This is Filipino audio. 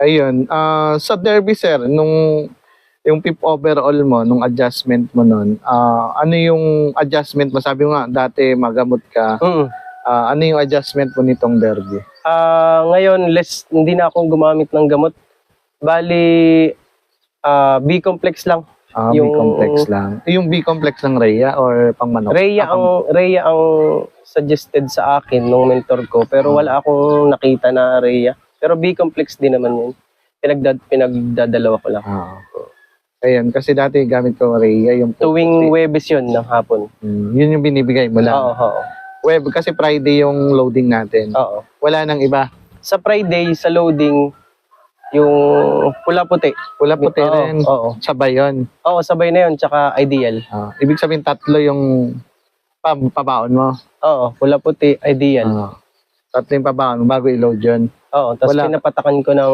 Ayun, sa derby sir, yung fifth overall mo, nung adjustment mo nun, ano yung adjustment mo? Sabi mo nga, dati magamot ka. Ano yung adjustment mo nitong derby? Ngayon, hindi na akong gumamit ng gamot. Bali, B-complex lang. B-complex lang. Yung B-complex ng Rhea or pang manok? Rhea ang suggested sa akin nung mentor ko, pero wala akong nakita na Rhea. Pero B-complex din naman yun. Pinagdadalawa ko lang. Ayun, kasi dati gamit ko Rhea yung tuwing Webes yun ng hapon. Yun yung binibigay mo lang? Oo. Web, kasi Friday yung loading natin. Oo. Wala nang iba? Sa Friday, sa loading, yung pula-puti. Pula-puti rin? Oo. Sabay yun? Oo, sabay na yun, tsaka ideal. Ibig sabihin tatlo yung pabaon mo? Oo, pula-puti, ideal. Tatlo yung pabaon mo bago i-load yun? Oo, tapos pinapatakan ko ng